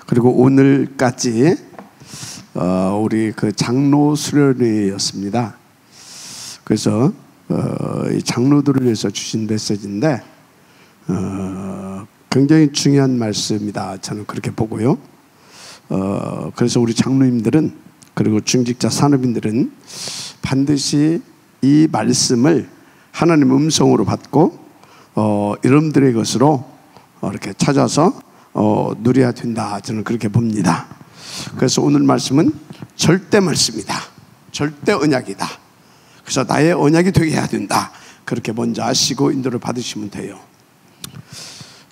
그리고 오늘까지 우리 그 장로 수련회였습니다. 그래서 이 장로들을 위해서 주신 메시지인데 굉장히 중요한 말씀이다, 저는 그렇게 보고요. 그래서 우리 장로님들은, 그리고 중직자 산업인들은 반드시 이 말씀을 하나님의 음성으로 받고 여러분들의 것으로 이렇게 찾아서 누려야 된다, 저는 그렇게 봅니다. 그래서 오늘 말씀은 절대 말씀이다, 절대 언약이다. 그래서 나의 언약이 되게 해야 된다, 그렇게 먼저 아시고 인도를 받으시면 돼요.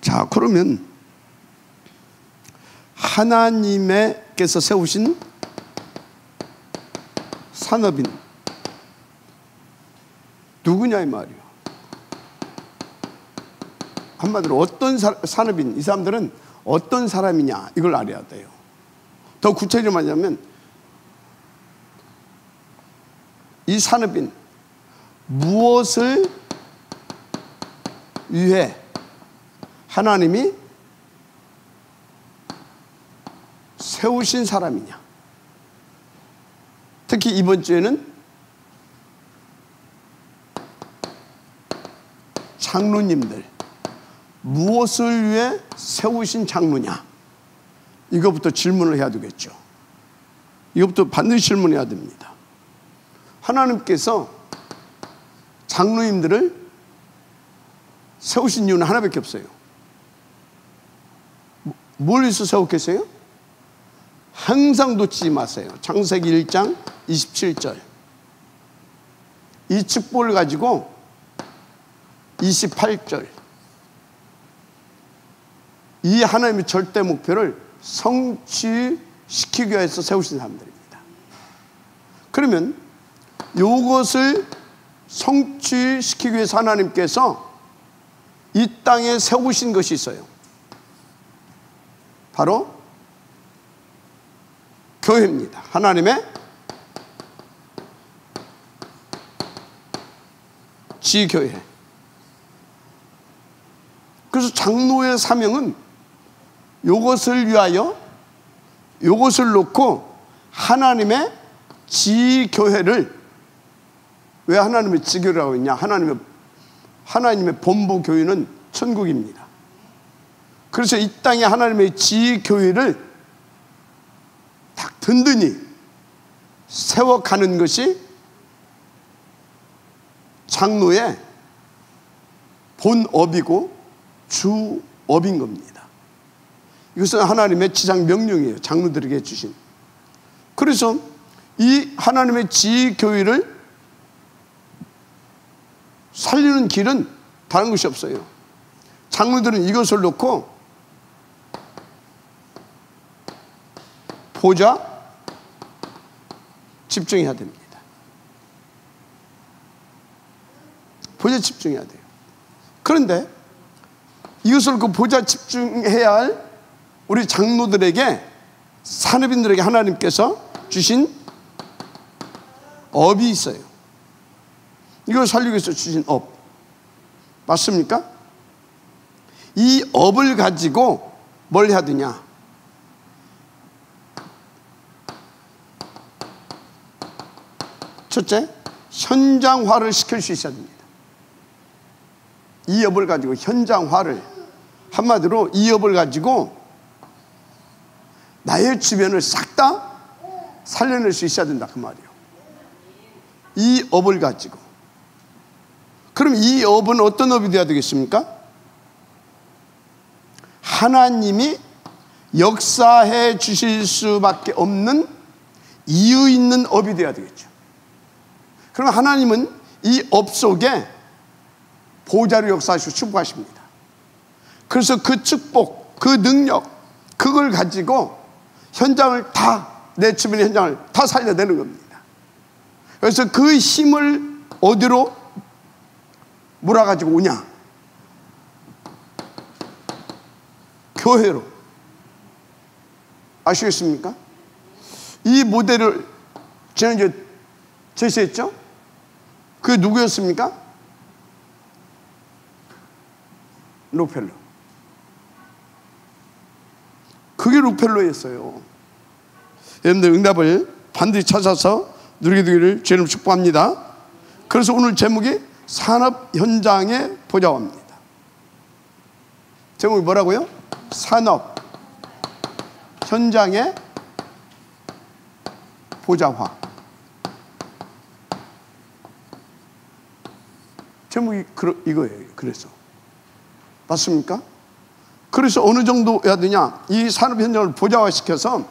자, 그러면 하나님께서 세우신 산업인 누구냐 이 말이에요. 한마디로 어떤 산업인, 이 사람들은 어떤 사람이냐, 이걸 알아야 돼요. 더 구체적으로 말하자면 이 산업인 무엇을 위해 하나님이 세우신 사람이냐. 특히 이번 주에는 장로님들 무엇을 위해 세우신 장로냐, 이거부터 질문을 해야 되겠죠. 이것부터 반드시 질문해야 됩니다. 하나님께서 장로님들을 세우신 이유는 하나밖에 없어요. 뭘 위해서 세웠겠어요? 항상 놓치지 마세요. 창세기 1장 27절. 이 축복을 가지고 28절. 이 하나님의 절대 목표를 성취시키기 위해서 세우신 사람들입니다. 그러면 이것을 성취시키기 위해서 하나님께서 이 땅에 세우신 것이 있어요. 바로 교회입니다. 하나님의 지교회. 그래서 장로의 사명은 이것을 위하여, 이것을 놓고 하나님의 지교회를, 왜 하나님의 지교회라고 했냐? 하나님의 본부 교회는 천국입니다. 그래서 이 땅에 하나님의 지교회를 딱 든든히 세워가는 것이 장로의 본업이고 주업인 겁니다. 이것은 하나님의 지상 명령이에요, 장로들에게 주신. 그래서 이 하나님의 지교회를 살리는 길은 다른 것이 없어요. 장로들은 이것을 놓고 보좌 집중해야 됩니다. 보좌 집중해야 돼요. 그런데 이것을 놓고 보좌 집중해야 할 우리 장로들에게, 산업인들에게 하나님께서 주신 업이 있어요. 이걸 살리기 위해서 주신 업, 맞습니까? 이 업을 가지고 뭘 해야 되냐? 첫째, 현장화를 시킬 수 있어야 됩니다. 이 업을 가지고 현장화를, 한마디로 이 업을 가지고 나의 주변을 싹 다 살려낼 수 있어야 된다, 그 말이에요. 이 업을 가지고. 그럼 이 업은 어떤 업이 되어야 되겠습니까? 하나님이 역사해 주실 수밖에 없는 이유 있는 업이 되어야 되겠죠. 그럼 하나님은 이 업 속에 보좌로 역사하시고 축복하십니다. 그래서 그 축복, 그 능력, 그걸 가지고 현장을 다, 내 주변의 현장을 다 살려내는 겁니다. 그래서 그 힘을 어디로 몰아가지고 오냐? 교회로. 아시겠습니까? 이 모델을 지난주에 제시했죠? 그게 누구였습니까? 록펠러. 그 그게 록펠러였어요. 여러분들 응답을 반드시 찾아서 누리게 되기를 주님 축복합니다. 그래서 오늘 제목이 산업 현장의 보좌화입니다. 제목이 뭐라고요? 산업 현장의 보좌화. 제목이 이거예요. 그래서 맞습니까? 그래서 어느 정도 해야 되냐? 이 산업 현장을 보좌화시켜서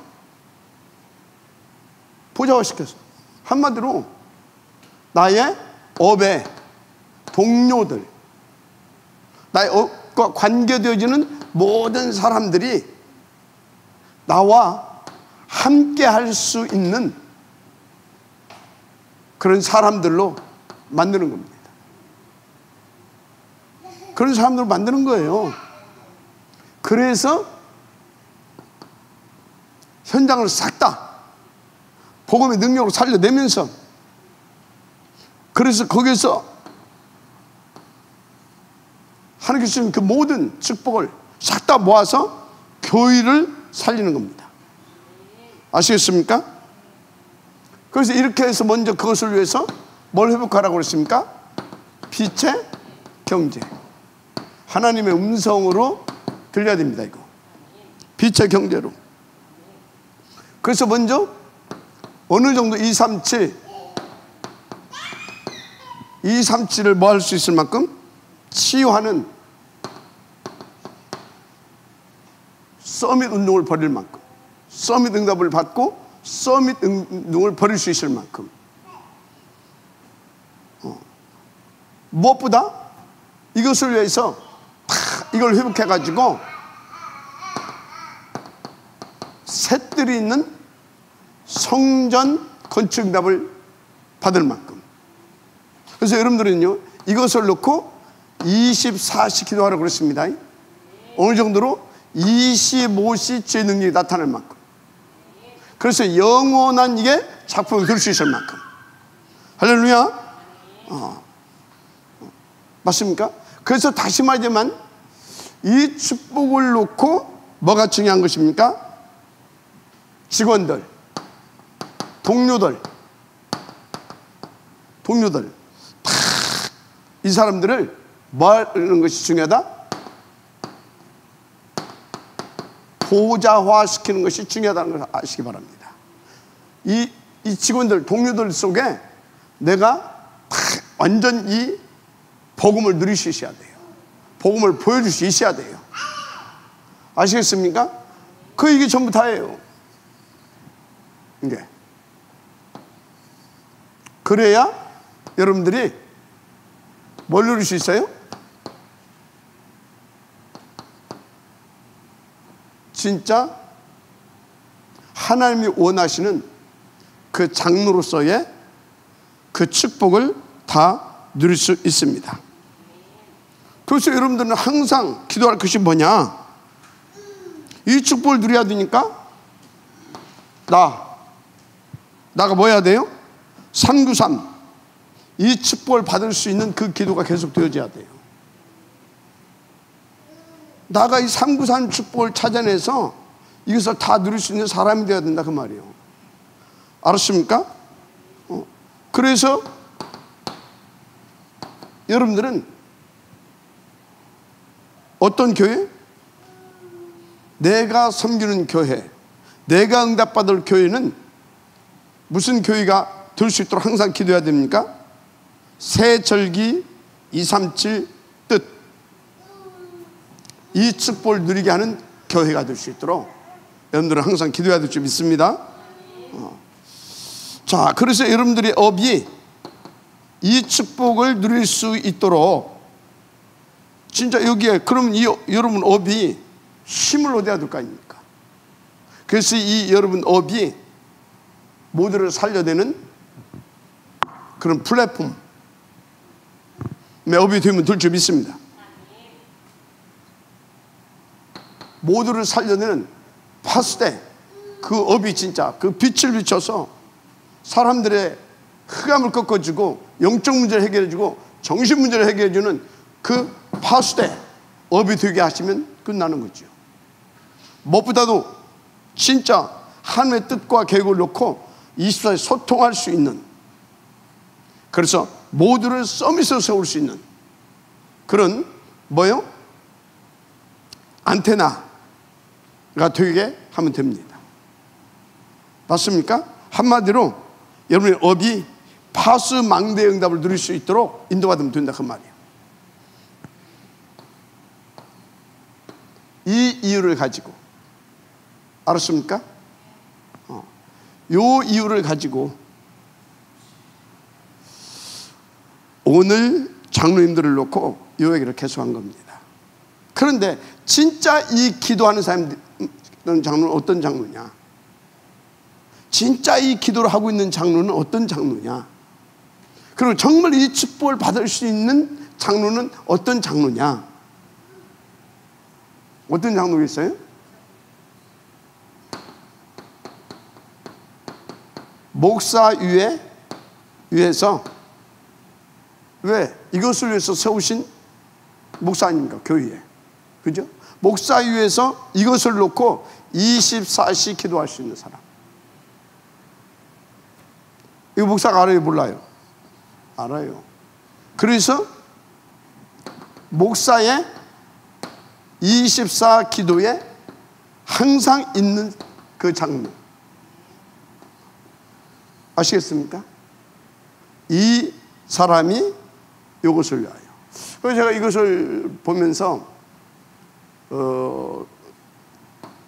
한마디로 나의 업의 동료들, 나의 업과 관계되어지는 모든 사람들이 나와 함께 할 수 있는 그런 사람들로 만드는 겁니다. 그런 사람들로 만드는 거예요. 그래서 현장을 싹 다 복음의 능력으로 살려내면서, 그래서 거기서 하나님께서 주신 그 모든 축복을 싹 다 모아서 교회를 살리는 겁니다. 아시겠습니까? 그래서 이렇게 해서 먼저 그것을 위해서 뭘 회복하라고 그랬습니까? 빛의 경제. 하나님의 음성으로 들려야 됩니다. 이거 빛의 경제로. 그래서 먼저 어느 정도 237을 뭐 할 수 있을 만큼 치유하는 서밋 운동을 벌일 만큼, 서밋 응답을 받고 서밋 운동을 벌일 수 있을 만큼, 무엇보다 이것을 위해서 이걸 회복해가지고 셋들이 있는 성전 건축 응답을 받을 만큼. 그래서 여러분들은요, 이것을 놓고 24시 기도하라고 그랬습니다. 어느 정도로 25시 주의 능력이 나타날 만큼. 그래서 영원한 이게 작품을 들 수 있을 만큼. 할렐루야. 맞습니까? 그래서 다시 말하지만 이 축복을 놓고 뭐가 중요한 것입니까? 직원들, 동료들 다 이 사람들을 뭐 하는 것이 중요하다? 보좌화 시키는 것이 중요하다는 걸 아시기 바랍니다. 이 직원들, 동료들 속에 내가 완전 이 복음을 누릴 수 있어야 돼요. 복음을 보여줄 수 있어야 돼요. 아시겠습니까? 이게 전부 다예요. 이게. 그래야 여러분들이 뭘 누릴 수 있어요? 진짜 하나님이 원하시는 그 장로로서의 그 축복을 다 누릴 수 있습니다. 그래서 여러분들은 항상 기도할 것이 뭐냐? 이 축복을 누려야 되니까 나가 뭐 해야 돼요? 393 이 축복을 받을 수 있는 그 기도가 계속 되어져야 돼요. 나가 이 393 축복을 찾아내서 이것을 다 누릴 수 있는 사람이 되어야 된다 그 말이에요. 알았습니까? 그래서 여러분들은 어떤 교회? 내가 섬기는 교회, 내가 응답받을 교회는 무슨 교회가 될 수 있도록 항상 기도해야 됩니까? 새절기 237 뜻, 이 축복을 누리게 하는 교회가 될 수 있도록 여러분들은 항상 기도해야 될 줄 믿습니다. 자, 그래서 여러분들의 업이 이 축복을 누릴 수 있도록 진짜 여기에 그러면 여러분 업이 힘을 얻어야 될 거 아닙니까? 그래서 이 여러분 업이 모두를 살려내는 그런 플랫폼 업이 되면 될 줄 믿습니다. 모두를 살려내는 파수대, 그 업이 진짜 그 빛을 비춰서 사람들의 흑암을 꺾어주고 영적 문제를 해결해주고 정신 문제를 해결해주는 그 파수대 업이 되게 하시면 끝나는 거죠. 무엇보다도 진짜 하나님의 뜻과 계획을 놓고 24시간 소통할 수 있는, 그래서 모두를 서밋으로 세울 수 있는 그런 뭐요? 안테나가 되게 하면 됩니다. 맞습니까? 한마디로 여러분의 업이 파수망대의 응답을 누릴 수 있도록 인도받으면 된다 그 말이에요. 이 이유를 가지고, 알았습니까? 요 이유를 가지고 오늘 장로님들을 놓고 요 얘기를 계속한 겁니다. 그런데 진짜 이 기도하는 사람들은 장로는 어떤 장로냐? 진짜 이 기도를 하고 있는 장로는 어떤 장로냐? 그리고 정말 이 축복을 받을 수 있는 장로는 어떤 장로냐? 어떤 장로겠어요? 목사 위에서, 왜? 이것을 위해서 세우신 목사 아닙니까? 교회에. 그죠? 목사 위에서 이것을 놓고 24시 기도할 수 있는 사람. 이거 목사가 알아요? 몰라요? 알아요. 그래서 목사의 24 기도에 항상 있는 그 장로. 아시겠습니까? 이 사람이 이것을 위하여. 그래서 제가 이것을 보면서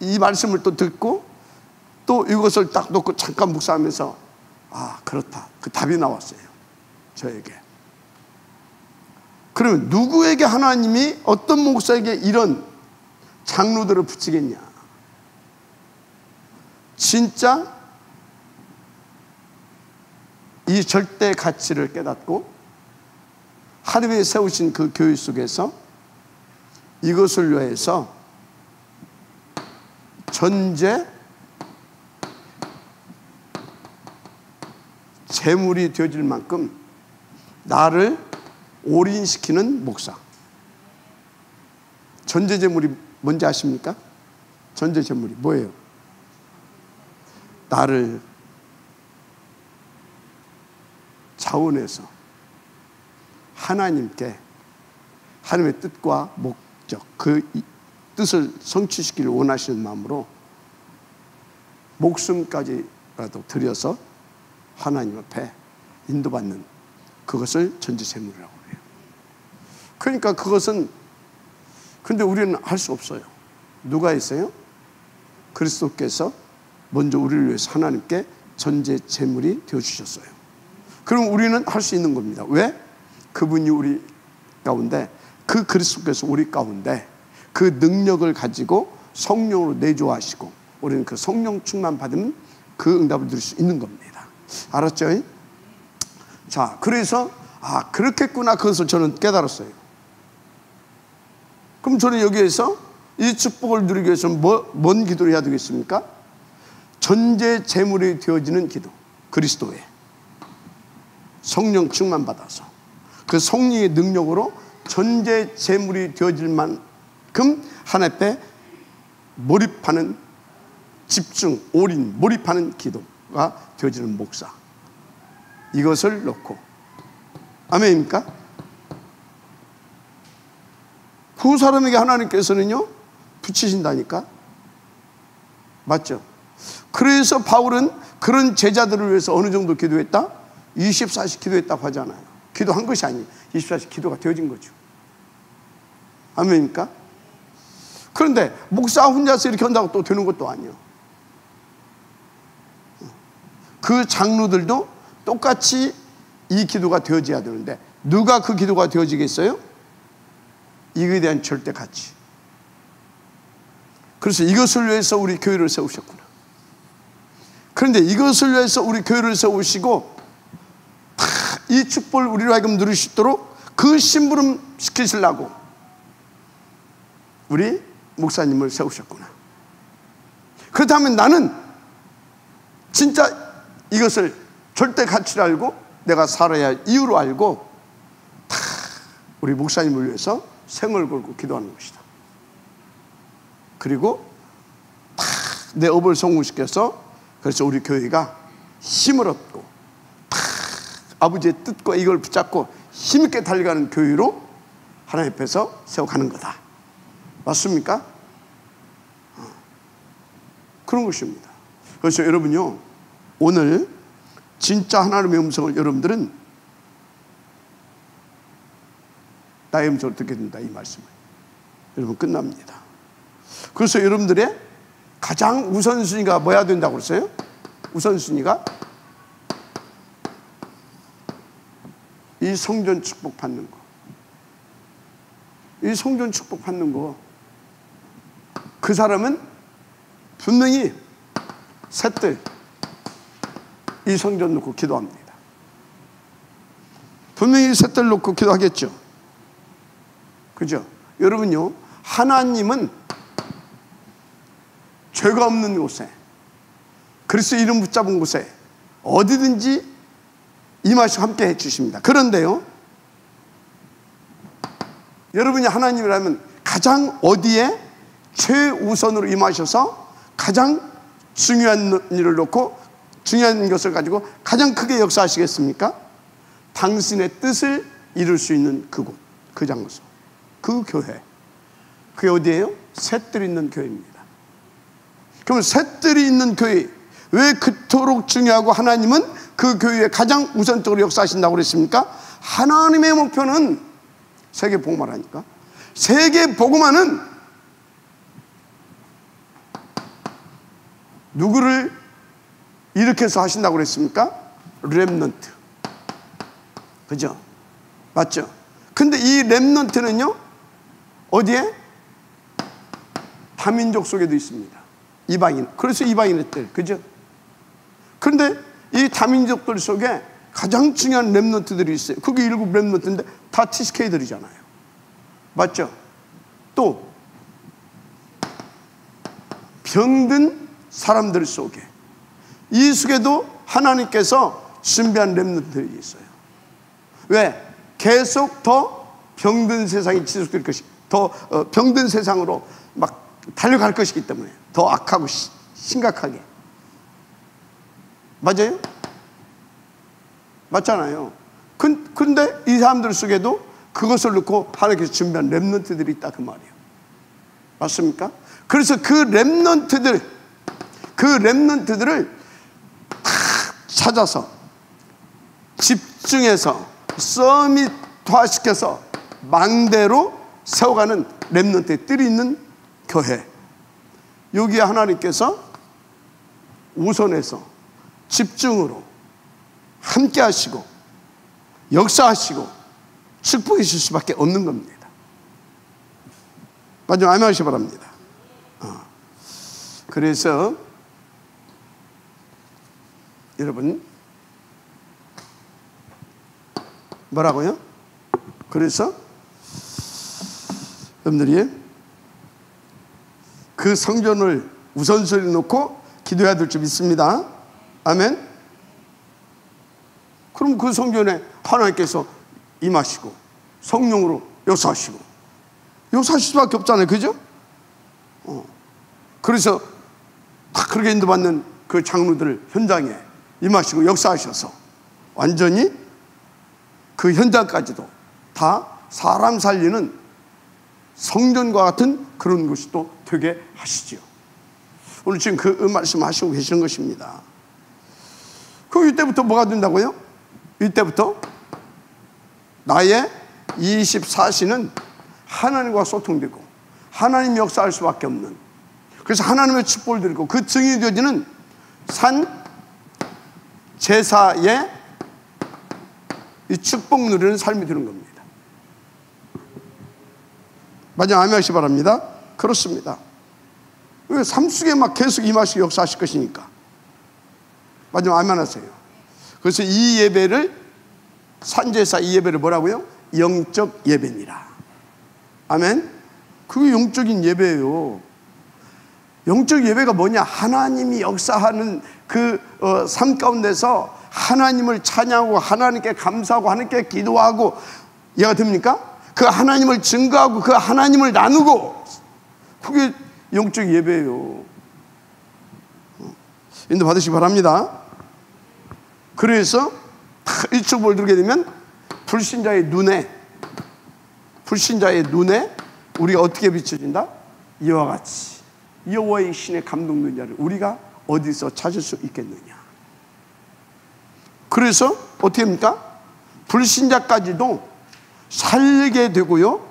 이 말씀을 또 듣고 또 이것을 딱 놓고 잠깐 묵상하면서, 아, 그렇다. 그 답이 나왔어요, 저에게. 그러면 누구에게 하나님이, 어떤 목사에게 이런 장로들을 붙이겠냐? 진짜 이 절대 가치를 깨닫고 하나님이 세우신 그 교회 속에서 이것을 위해서 전제 재물이 되어질 만큼 나를 올인시키는 목사. 전제 재물이 뭔지 아십니까? 전제 재물이 뭐예요? 나를 자원해서 하나님께 하나님의 뜻과 목적, 그 뜻을 성취시키기를 원하시는 마음으로 목숨까지라도 들여서 하나님 앞에 인도받는, 그것을 전제재물이라고 해요. 그러니까 그것은, 근데 우리는 할 수 없어요. 누가 했어요? 그리스도께서 먼저 우리를 위해서 하나님께 전제재물이 되어주셨어요. 그럼 우리는 할 수 있는 겁니다. 왜? 그분이 우리 가운데, 그 그리스도께서 우리 가운데 그 능력을 가지고 성령으로 내조하시고 우리는 그 성령 충만 받으면 그 응답을 누릴 수 있는 겁니다. 알았죠? 자, 그래서 아, 그렇겠구나, 그것을 저는 깨달았어요. 그럼 저는 여기에서 이 축복을 누리기 위해서 뭔 기도를 해야 되겠습니까? 전제 재물이 되어지는 기도. 그리스도의 성령 충만 받아서 그 성령의 능력으로 전제 재물이 되어질 만큼 하나님 앞에 몰입하는, 집중, 올인, 몰입하는 기도가 되어지는 목사. 이것을 놓고, 아멘입니까? 그 사람에게 하나님께서는요 붙이신다니까. 맞죠? 그래서 바울은 그런 제자들을 위해서 어느 정도 기도했다? 24시 기도했다고 하잖아요. 기도한 것이 아니에요. 24시 기도가 되어진 거죠. 아멘입니까? 그런데 목사 혼자서 이렇게 한다고 또 되는 것도 아니에요. 그 장로들도 똑같이 이 기도가 되어져야 되는데, 누가 그 기도가 되어지겠어요? 이거에 대한 절대 가치. 그래서 이것을 위해서 우리 교회를 세우셨구나. 그런데 이것을 위해서 우리 교회를 세우시고 이 축복을 우리로 하여금 누릴 수 있도록 그 심부름 시키시려고 우리 목사님을 세우셨구나. 그렇다면 나는 진짜 이것을 절대 가치를 알고 내가 살아야 할 이유로 알고 우리 목사님을 위해서 생을 걸고 기도하는 것이다. 그리고 내 업을 성공시켜서 그래서 우리 교회가 힘을 얻고 아버지의 뜻과 이걸 붙잡고 힘있게 달려가는 교회로 하나님 앞에서 세워가는 거다. 맞습니까? 그런 것입니다. 그래서 여러분요, 오늘 진짜 하나님의 음성을 여러분들은 나의 음성을 듣게 된다, 이 말씀을. 여러분 끝납니다. 그래서 여러분들의 가장 우선순위가 뭐야 된다고 그랬어요? 우선순위가 이 성전 축복 받는 거. 이 성전 축복 받는 거. 그 사람은 분명히 셋들 이 성전 놓고 기도합니다. 분명히 셋들 놓고 기도하겠죠. 그죠? 여러분요, 하나님은 죄가 없는 곳에, 그리스도 이름 붙잡은 곳에 어디든지 임하시고 함께 해주십니다. 그런데요, 여러분이 하나님이라면 가장 어디에 최우선으로 임하셔서 가장 중요한 일을 놓고 중요한 것을 가지고 가장 크게 역사하시겠습니까? 당신의 뜻을 이룰 수 있는 그곳, 그 장소, 그 교회. 그게 어디예요? 셋들이 있는 교회입니다. 그럼 셋들이 있는 교회, 왜 그토록 중요하고 하나님은 그 교회에 가장 우선적으로 역사하신다고 그랬습니까? 하나님의 목표는 세계 복음화라니까. 세계 복음화는 누구를 일으켜서 하신다고 그랬습니까? 렘넌트. 그죠? 맞죠? 근데 이 렘넌트는요, 어디에? 다민족 속에도 있습니다. 이방인. 그래서 이방인들. 그죠? 그런데 이 다민족들 속에 가장 중요한 렘넌트들이 있어요. 그게 일곱 렘넌트인데 다 TCK들이잖아요. 맞죠? 또 병든 사람들 속에, 이 속에도 하나님께서 준비한 렘넌트들이 있어요. 왜? 계속 더 병든 세상이 지속될 것이, 더 병든 세상으로 막 달려갈 것이기 때문에 더 악하고 심각하게. 맞아요? 맞잖아요. 근데 이 사람들 속에도 그것을 놓고 하나님께서 준비한 렘넌트들이 있다, 그 말이에요. 맞습니까? 그래서 그 렘넌트들을 다 찾아서 집중해서 서밋화시켜서 망대로 세워가는 렘넌트의 뜰이 있는 교회. 여기에 하나님께서 우선해서 집중으로 함께 하시고 역사하시고 축복해 주실 수밖에 없는 겁니다. 마지막 아멘 하시기 바랍니다. 그래서 여러분, 뭐라고요? 그래서 여러분들이 그 성전을 우선순위에 놓고 기도해야 될 줄 믿습니다. 아멘. 그럼 그 성전에 하나님께서 임하시고 성령으로 역사하시고 역사하실 수밖에 없잖아요. 그죠? 그래서 다 그렇게 인도받는 그 장로들 현장에 임하시고 역사하셔서 완전히 그 현장까지도 다 사람 살리는 성전과 같은 그런 것이 또 되게 하시죠. 오늘 지금 그 말씀 하시고 계시는 것입니다. 그럼 이때부터 뭐가 된다고요? 이때부터 나의 24시는 하나님과 소통되고 하나님 역사할 수밖에 없는, 그래서 하나님의 축복을 드리고 그 증인이 되어지는 산 제사의 이 축복 누리는 삶이 되는 겁니다. 마지막 아멘 하시기 바랍니다. 그렇습니다. 왜? 삶 속에 막 계속 임하시고 역사하실 것이니까. 마지막 아멘 하세요. 그래서 이 예배를, 산제사 이 예배를 뭐라고요? 영적 예배니라. 아멘. 그게 영적인 예배예요. 영적 예배가 뭐냐? 하나님이 역사하는 그 삶 가운데서 하나님을 찬양하고 하나님께 감사하고 하나님께 기도하고, 이해가 됩니까? 그 하나님을 증거하고 그 하나님을 나누고, 그게 영적 예배예요. 인도 받으시기 바랍니다. 그래서 이 축복을 들게 되면 불신자의 눈에 우리가 어떻게 비춰진다? 이와 같이 여호와의 신의 감동 눈자를 우리가 어디서 찾을 수 있겠느냐. 그래서 어떻게 합니까? 불신자까지도 살게 되고요,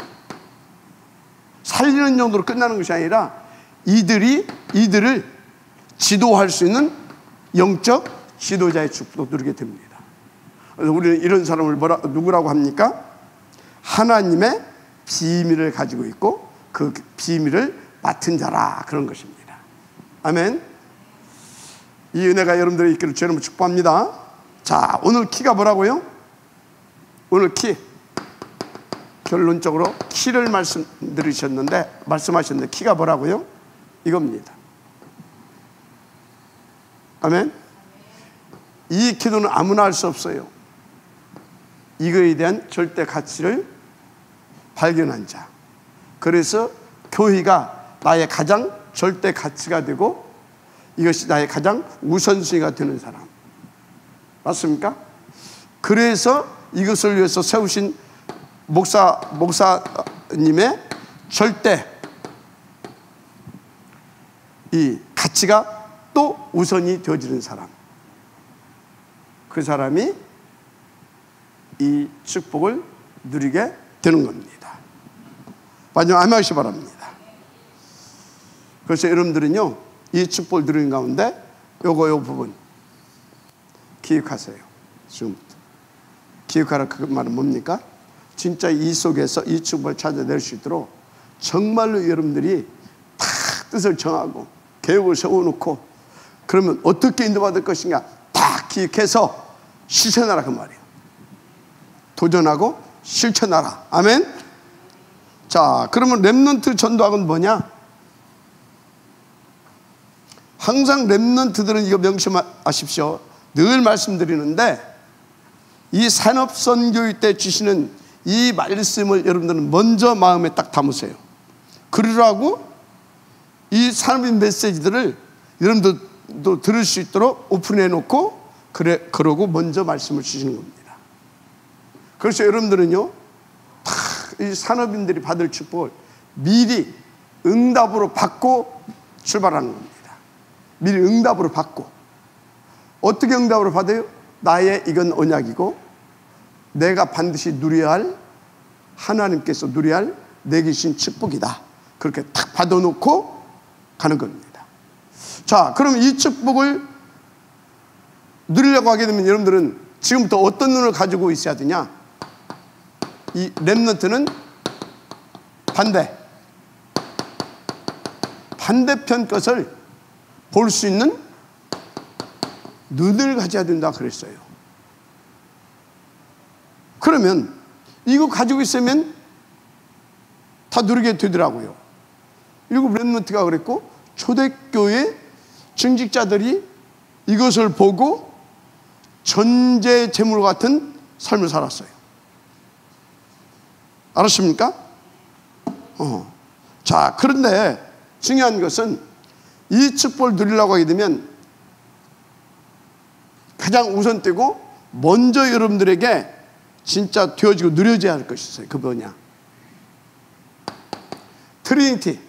살리는 정도로 끝나는 것이 아니라 이들을 지도할 수 있는 영적 지도자의 축복도 누리게 됩니다. 그래서 우리는 이런 사람을 누구라고 합니까? 하나님의 비밀을 가지고 있고 그 비밀을 맡은 자라, 그런 것입니다. 아멘. 이 은혜가 여러분들의 있기를 주님으로 축복합니다. 자, 오늘 키가 뭐라고요? 오늘 키, 결론적으로 키를 말씀하셨는데 키가 뭐라고요? 이겁니다. 아멘. 이 기도는 아무나 할 수 없어요. 이거에 대한 절대 가치를 발견한 자. 그래서 교회가 나의 가장 절대 가치가 되고 이것이 나의 가장 우선순위가 되는 사람. 맞습니까? 그래서 이것을 위해서 세우신 목사님의 절대 이 가치가 또 우선이 되어지는 사람, 그 사람이 이 축복을 누리게 되는 겁니다. 마지막 아멘 하시기 바랍니다. 그래서 여러분들은요, 이 축복을 누리는 가운데 요 부분 기억하세요. 지금부터 기억하라. 그 말은 뭡니까? 진짜 이 속에서 이 축복을 찾아낼 수 있도록 정말로 여러분들이 다 뜻을 정하고 계획을 세워놓고, 그러면 어떻게 인도받을 것인가 다 기억해서 실천하라, 그 말이에요. 도전하고 실천하라. 아멘. 자, 그러면 렘넌트 전도학은 뭐냐? 항상 렘넌트들은 이거 명심하십시오. 늘 말씀드리는데, 이 산업선교일 때 주시는 이 말씀을 여러분들은 먼저 마음에 딱 담으세요. 그러라고 이 산업인 메시지들을 여러분들도 들을 수 있도록 오픈해 놓고, 그러고 먼저 말씀을 주시는 겁니다. 그래서 여러분들은요, 다 이 산업인들이 받을 축복을 미리 응답으로 받고 출발하는 겁니다. 미리 응답으로 받고. 어떻게 응답으로 받아요? 나의 이건 언약이고 내가 반드시 누려야 할, 하나님께서 누려야 할 내게 주신 축복이다. 그렇게 탁 받아놓고 가는 겁니다. 자, 그럼 이 축복을 누리려고 하게 되면 여러분들은 지금부터 어떤 눈을 가지고 있어야 되냐? 이 렘넌트는 반대편 것을 볼 수 있는 눈을 가져야 된다 그랬어요. 그러면 이거 가지고 있으면 다 누리게 되더라고요. 일곱 렘넌트가 그랬고, 초대교회 증직자들이 이것을 보고 전제 재물 같은 삶을 살았어요. 알았습니까? 자, 그런데 중요한 것은 이 축복을 누리려고 하게 되면 가장 우선되고 먼저 여러분들에게 진짜 되어지고 누려져야 할 것이 있어요. 그 뭐냐? 트리니티.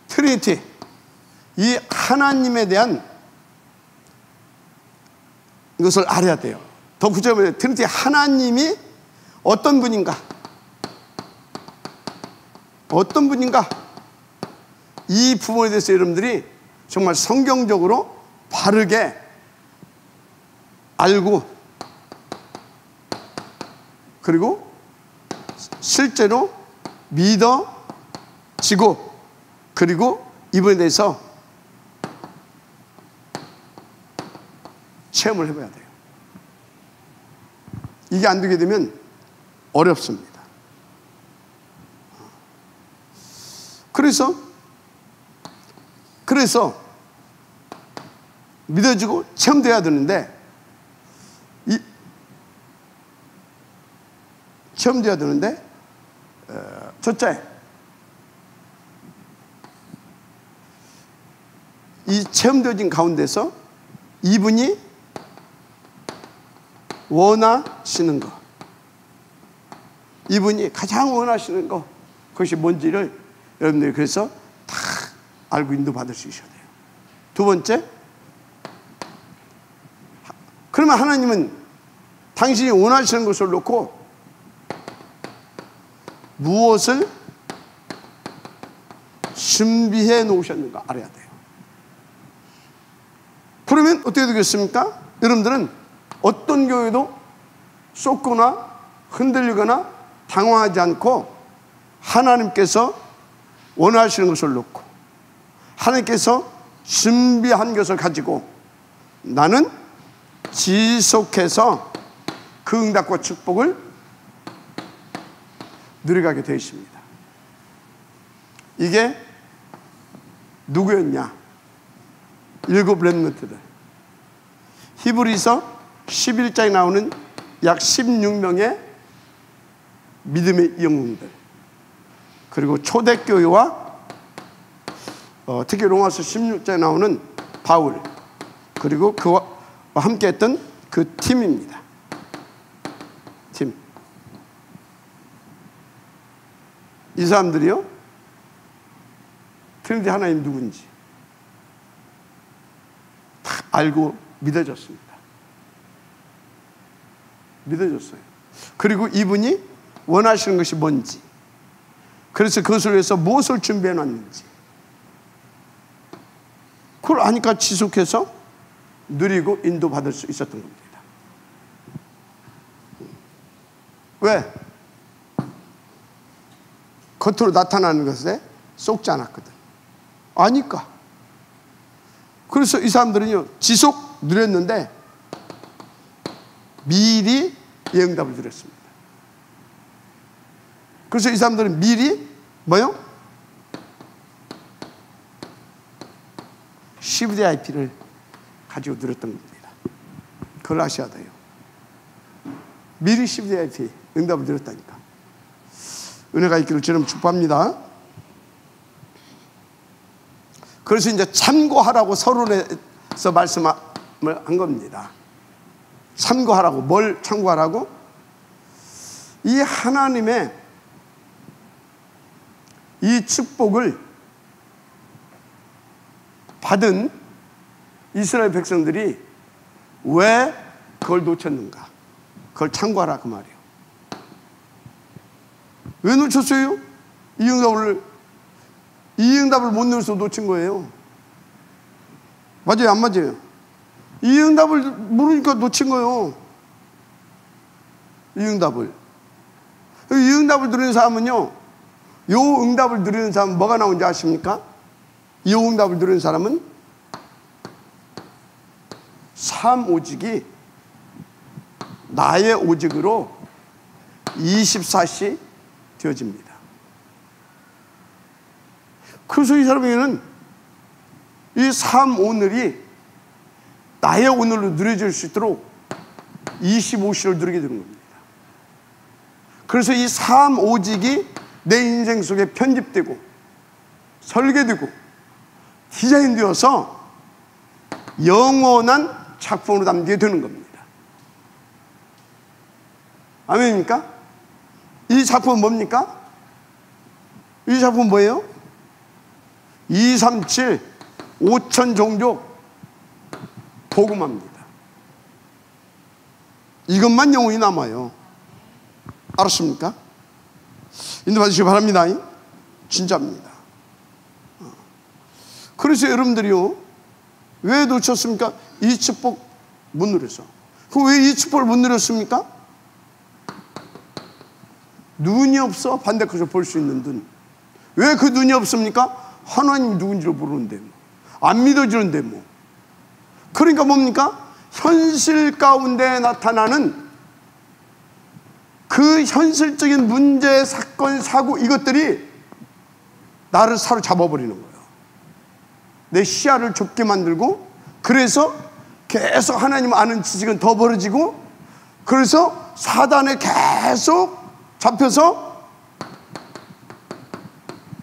트리니티. 이 하나님에 대한 이것을 알아야 돼요. 더 구체적으로 트리니티, 하나님이 어떤 분인가? 어떤 분인가? 이 부분에 대해서 여러분들이 정말 성경적으로 바르게 알고, 그리고 실제로 믿어지고, 그리고 이분에 대해서 체험을 해봐야 돼요. 이게 안 되게 되면 어렵습니다. 그래서 믿어지고 체험돼야 되는데, 체험되어야 되는데, 첫째, 이 체험되어진 가운데서 이분이 원하시는 것, 이분이 가장 원하시는 것, 그것이 뭔지를 여러분들이 그래서 다 알고 인도받을 수 있어야 돼요. 두 번째, 그러면 하나님은 당신이 원하시는 것을 놓고 무엇을 준비해 놓으셨는가 알아야 돼요. 그러면 어떻게 되겠습니까? 여러분들은 어떤 교회도 쏟거나 흔들리거나 당황하지 않고 하나님께서 원하시는 것을 놓고 하나님께서 준비한 것을 가지고 나는 지속해서 그 응답과 축복을 누려가게 되어 있습니다. 이게 누구였냐? 7 렘넌트들. 히브리서 11장에 나오는 약 16명의 믿음의 영웅들, 그리고 초대교회와 특히 로마서 16장에 나오는 바울, 그리고 그와 함께 했던 그 팀입니다. 팀. 이 사람들이요, 트리니티 하나님 누군지 다 알고 믿어졌습니다. 믿어졌어요. 그리고 이분이 원하시는 것이 뭔지, 그래서 그것을 위해서 무엇을 준비해 놨는지, 그걸 아니까 지속해서 누리고 인도받을 수 있었던 겁니다. 왜? 겉으로 나타나는 것에 쏙지 않았거든. 아니까. 그래서 이 사람들은요, 지속 누렸는데 미리 예응답을 드렸습니다. 그래서 이 사람들은 미리 뭐요? CVIP를 가지고 누렸던 겁니다. 그걸 아셔야 돼요. 미리 CVIP 응답을 드렸다니까. 은혜가 있기를 주님 축복합니다. 그래서 이제 참고하라고 서론에서 말씀을 한 겁니다. 참고하라고. 뭘 참고하라고? 이 하나님의 이 축복을 받은 이스라엘 백성들이 왜 그걸 놓쳤는가? 그걸 참고하라 그 말이에요. 왜 놓쳤어요? 이 응답을 못 넣어서 놓친 거예요. 맞아요, 안 맞아요? 이 응답을 모르니까 놓친 거예요. 이 응답을 누리는 사람은요, 요 응답을 누리는 사람은 뭐가 나온지 아십니까? 이 응답을 누리는 사람은 삶 오직이 나의 오직으로 24시 되어집니다. 그래서 이 사람에게는 이 삶 오늘이 나의 오늘로 누려질 수 있도록 25시를 누리게 되는 겁니다. 그래서 이 삶 오직이 내 인생 속에 편집되고 설계되고 디자인되어서 영원한 작품으로 담기게 되는 겁니다. 아멘입니까? 이 작품은 뭡니까? 이 작품은 뭐예요? 237 5천 종족 복음화입니다. 이것만 영원히 남아요. 알았습니까? 인도받으시기 바랍니다. 진짜입니다. 그래서 여러분들이요, 왜 놓쳤습니까? 이 축복 못 누려서. 그럼 왜 이 축복을 못 누렸습니까? 눈이 없어 반대쪽에서 볼 수 있는 눈. 왜 그 눈이 없습니까? 하나님이 누군지를 모르는데 뭐. 안 믿어지는데 뭐. 그러니까 뭡니까? 현실 가운데 나타나는 그 현실적인 문제, 사건, 사고, 이것들이 나를 사로잡아버리는 거예요. 내 시야를 좁게 만들고, 그래서 계속 하나님 아는 지식은 더 벌어지고, 그래서 사단에 계속 잡혀서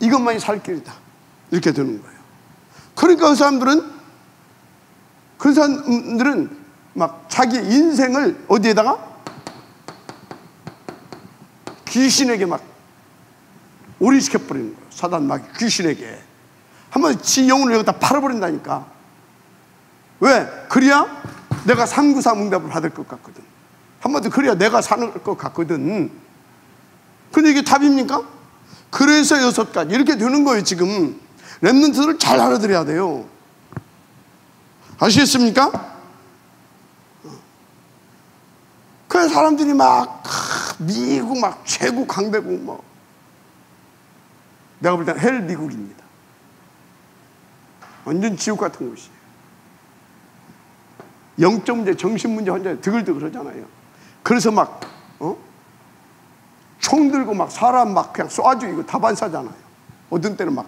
이것만이 살 길이다 이렇게 되는 거예요. 그러니까 그 사람들은 막 자기 인생을 어디에다가 귀신에게 막 올인시켜버리는 거예요. 사단 막 귀신에게 한번 지 영혼을 여기다 팔아버린다니까. 왜? 그래야 내가 393 응답을 받을 것 같거든. 한마디로 그래야 내가 사는 것 같거든. 근데 이게 답입니까? 그래서 6가지 이렇게 되는 거예요. 지금 렘넌트들을 잘 알아들어야 돼요. 아시겠습니까? 그래서 사람들이 막 미국 막 최고 강대국 뭐 내가 볼 때는 헬 미국입니다. 완전 지옥 같은 곳이에요. 영적 문제, 정신 문제 환자에 드글드글 하잖아요. 그래서 막 총 들고 막 사람 막 그냥 쏴주고 이거 다반사잖아요. 어떤 때는 막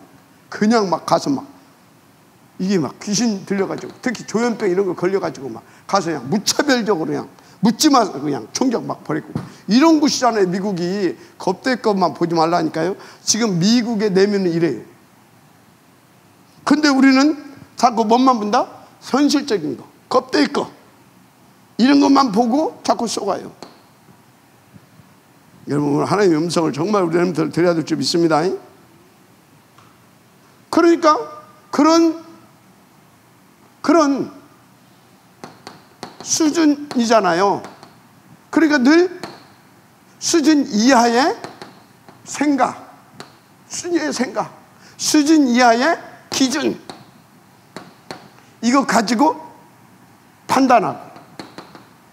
그냥 막 가서 막 이게 막 귀신 들려가지고 특히 조현병 이런 거 걸려가지고 막 가서 그냥 무차별적으로 그냥 묻지 마서 그냥 총격 막 버리고 이런 곳이잖아요. 미국이 겁될 것만 보지 말라니까요. 지금 미국의 내면은 이래요. 근데 우리는 자꾸 뭔만 본다? 현실적인 거, 겁될 거 이런 것만 보고 자꾸 쏘가요. 여러분 하나님의 음성을 정말 우리는 드려야 될 줄 믿습니다. 그러니까 그런 수준이잖아요. 그러니까 늘 수준 이하의 생각, 수준 이하의 기준 이거 가지고 판단하고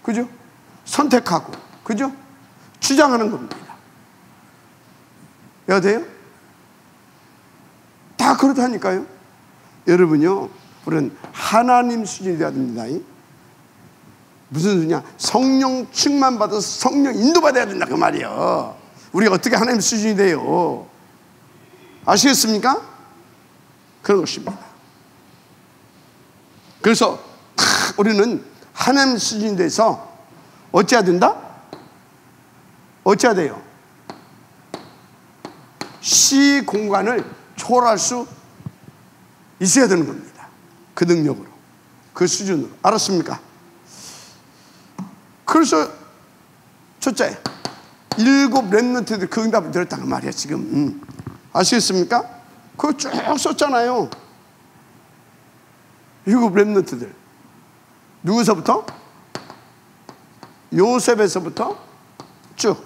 그죠? 선택하고 그죠? 주장하는 겁니다. 여돼요? 다 그렇다니까요. 여러분요, 우리는 하나님 수준이 되어야 됩니다. 무슨 수준이냐? 성령 충만 받아서 성령 인도받아야 된다 그 말이에요. 우리가 어떻게 하나님 수준이 돼요? 아시겠습니까? 그런 것입니다. 그래서 우리는 하나님 수준이 돼서 어찌해야 된다? 어찌해야 돼요? 시 공간을 초월할 수 있어야 되는 겁니다. 그 능력으로, 그 수준으로. 알았습니까? 그래서 첫째, 7 렘넌트들 그 응답을 들었단 말이야 지금. 아시겠습니까? 그거 쭉 썼잖아요. 7 렘넌트들 누구서부터? 요셉에서부터 쭉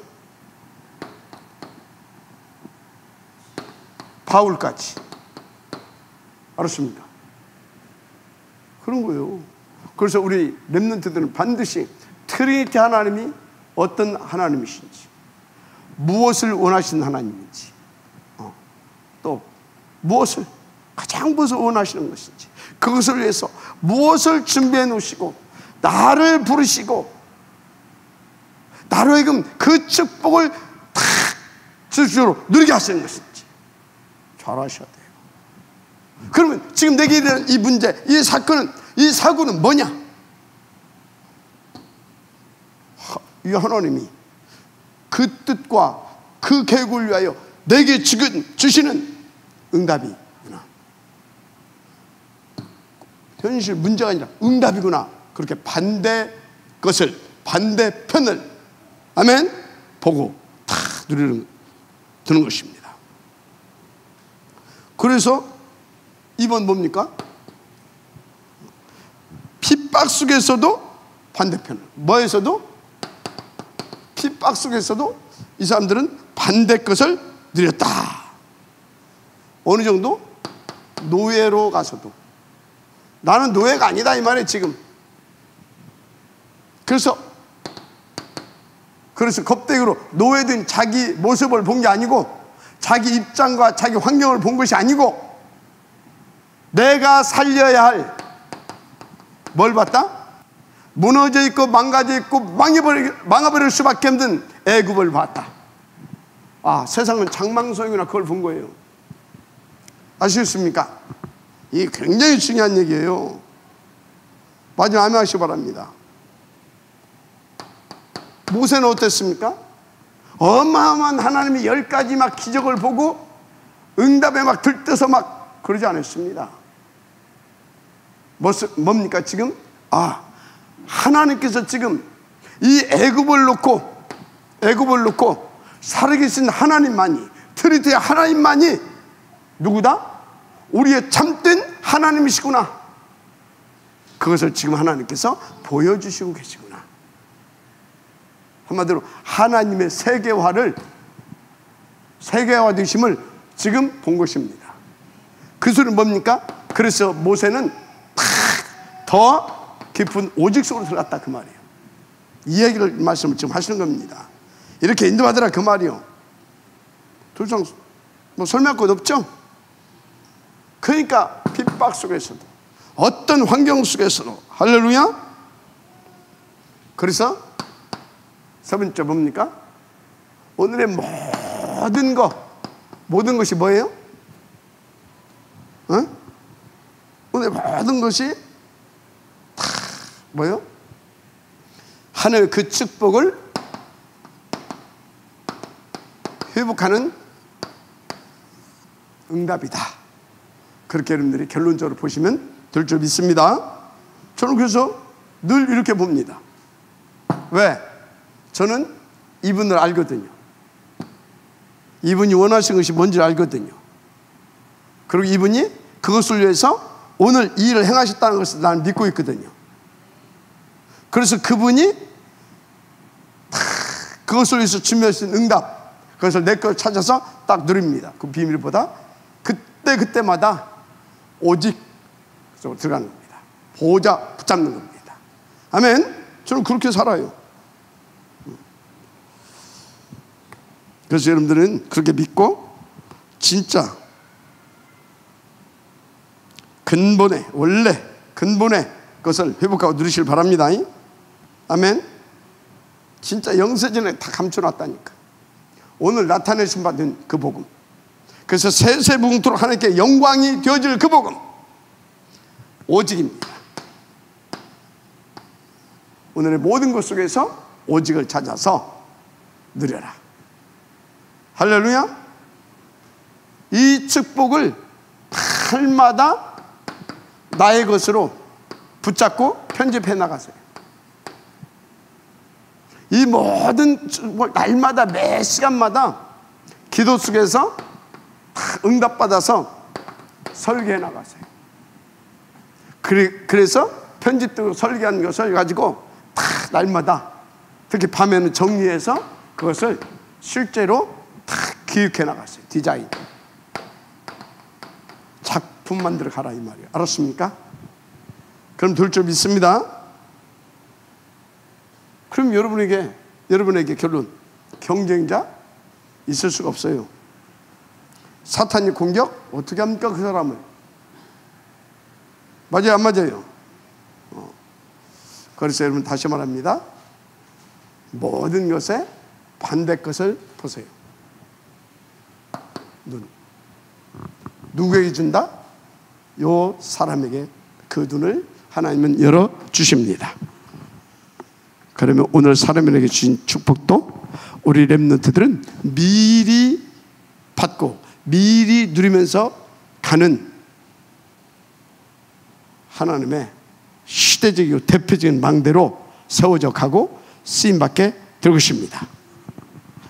바울까지. 알았습니까? 그런 거예요. 그래서 우리 렘넌트들은 반드시 트리니티 하나님이 어떤 하나님이신지, 무엇을 원하시는 하나님인지, 또 무엇을 가장 무엇을 원하시는 것인지, 그것을 위해서 무엇을 준비해 놓으시고 나를 부르시고 나로 하여금 그 축복을 탁 주시로 누리게 하시는 것인지 잘 아셔야 돼요. 그러면 지금 내게 일어난 이 문제, 이 사고는 뭐냐? 이 하나님이 그 뜻과 그 계획을 위하여 내게 주시는 응답이구나. 현실 문제가 아니라 응답이구나. 그렇게 반대편을 아멘 보고 다 드는 것입니다. 그래서 이번 뭡니까? 핍박 속에서도 반대편을, 뭐에서도? 핍박 속에서도 이 사람들은 반대 것을 누렸다. 어느 정도? 노예로 가서도. 나는 노예가 아니다 이 말이에요 지금. 그래서 겁대기로 노예된 자기 모습을 본 게 아니고, 자기 입장과 자기 환경을 본 것이 아니고, 내가 살려야 할 뭘 봤다? 무너져 있고 망가져 있고 망해버릴 수밖에 없는 애굽을 봤다. 아, 세상은 장망소이구나. 그걸 본 거예요. 아시겠습니까? 이게 굉장히 중요한 얘기예요. 마지막 아멘하시기 바랍니다. 모세는 어땠습니까? 어마어마한 하나님이 10가지 막 기적을 보고 응답에 막 들떠서 막 그러지 않았습니다. 뭡니까 지금? 하나님께서 지금 이 애굽을 놓고 살아계신 하나님만이, 트리트의 하나님만이 누구다? 우리의 참된 하나님이시구나. 그것을 지금 하나님께서 보여주시고 계시구나. 한마디로 하나님의 세계화 되심을 지금 본 것입니다. 그 소리는 뭡니까? 그래서 모세는 더 깊은 오직 속으로 들어갔다 그 말이에요. 이 얘기를 말씀을 지금 하시는 겁니다. 이렇게 인도하더라 그 말이요. 더 이상 뭐 설명할 것 없죠? 그러니까 핍박 속에서도 어떤 환경 속에서도 할렐루야. 그래서 세 번째 뭡니까? 오늘의 모든 것이 뭐예요? 오늘의 모든 것이 다 뭐예요? 하나님의 그 축복을 회복하는 응답이다. 그렇게 여러분들이 결론적으로 보시면 될 줄 믿습니다. 저는 그래서 늘 이렇게 봅니다. 왜? 저는 이분을 알거든요. 이분이 원하시는 것이 뭔지 알거든요. 그리고 이분이 그것을 위해서 오늘 이 일을 행하셨다는 것을 나는 믿고 있거든요. 그래서 그분이 그것을 위해서 준비하신 응답, 그것을 내 걸 찾아서 딱 누립니다. 그 비밀보다 그때마다 오직 들어가는 겁니다. 보호자 붙잡는 겁니다. 아멘. 저는 그렇게 살아요. 그래서 여러분들은 그렇게 믿고 진짜 원래 근본의 것을 회복하고 누리시길 바랍니다. 아멘. 진짜 영세전에 다 감춰놨다니까. 오늘 나타내신 받은 그 복음, 그래서 세세무궁토록 하나님께 영광이 되어질 그 복음, 오직입니다. 오늘의 모든 것 속에서 오직을 찾아서 누려라. 할렐루야. 이 축복을 날마다 나의 것으로 붙잡고 편집해 나가세요. 이 모든 날마다 매 시간마다 기도 속에서 응답받아서 설계해 나가세요. 그래서 편집되고 설계한 것을 가지고 다 날마다 특히 밤에는 정리해서 그것을 실제로 다 기획해 나가세요. 디자인 작품 만들어 가라 이 말이에요. 알았습니까? 그럼 될 줄 믿습니다. 그럼 여러분에게 결론, 경쟁자 있을 수가 없어요. 사탄이 공격 어떻게 합니까? 그 사람을. 맞아요 안 맞아요? 그래서 여러분 다시 말합니다. 모든 것에 반대 것을 보세요. 눈. 누구에게 준다? 요 사람에게 그 눈을 하나님은 열어주십니다. 그러면 오늘 사람에게 주신 축복도 우리 렘넌트들은 미리 받고 미리 누리면서 가는 하나님의 시대적이고 대표적인 망대로 세워져 가고 쓰임받게 될 것입니다.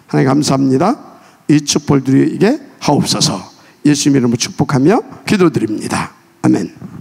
하나님 감사합니다. 이 축복을 누리게 하옵소서. 예수님 이름으로 축복하며 기도드립니다. 아멘.